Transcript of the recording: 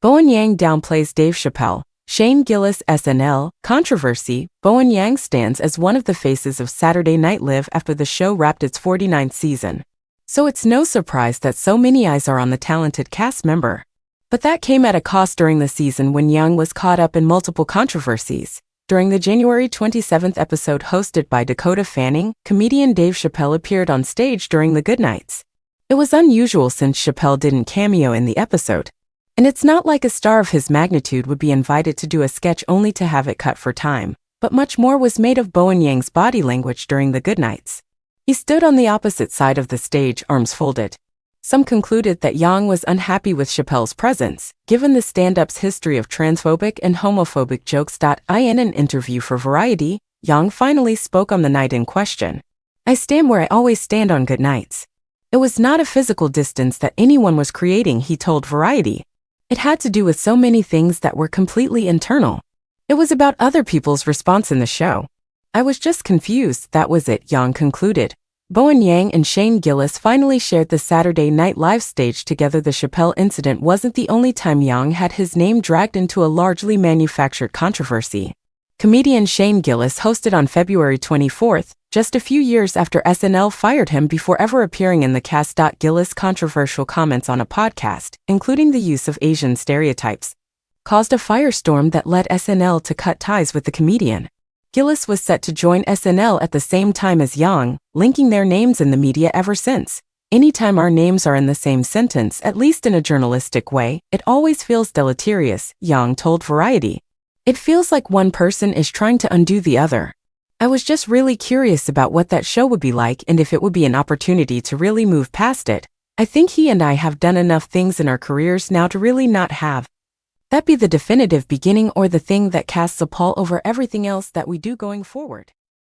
Bowen Yang downplays Dave Chappelle. Shane Gillis SNL controversy. Bowen Yang stands as one of the faces of Saturday Night Live after the show wrapped its 49th season. So it's no surprise that so many eyes are on the talented cast member. But that came at a cost during the season when Yang was caught up in multiple controversies. During the January 27th episode hosted by Dakota Fanning, comedian Dave Chappelle appeared on stage during the Goodnights. It was unusual since Chappelle didn't cameo in the episode. And it's not like a star of his magnitude would be invited to do a sketch only to have it cut for time, but much more was made of Bowen Yang's body language during the Goodnights. He stood on the opposite side of the stage, arms folded. Some concluded that Yang was unhappy with Chappelle's presence, given the stand-up's history of transphobic and homophobic jokes. In an interview for Variety, Yang finally spoke on the night in question. "I stand where I always stand on Goodnights. It was not a physical distance that anyone was creating," he told Variety. "It had to do with so many things that were completely internal. It was about other people's response in the show. I was just confused, that was it," Yang concluded. Bowen Yang and Shane Gillis finally shared the Saturday Night Live stage together. The Chappelle incident wasn't the only time Yang had his name dragged into a largely manufactured controversy. Comedian Shane Gillis hosted on February 24th, just a few years after SNL fired him before ever appearing in the cast. Gillis' controversial comments on a podcast, including the use of Asian stereotypes, caused a firestorm that led SNL to cut ties with the comedian. Gillis was set to join SNL at the same time as Yang, linking their names in the media ever since. "Anytime our names are in the same sentence, at least in a journalistic way, it always feels deleterious," Yang told Variety. "It feels like one person is trying to undo the other. I was just really curious about what that show would be like and if it would be an opportunity to really move past it. I think he and I have done enough things in our careers now to really not have that be the definitive beginning or the thing that casts a pall over everything else that we do going forward."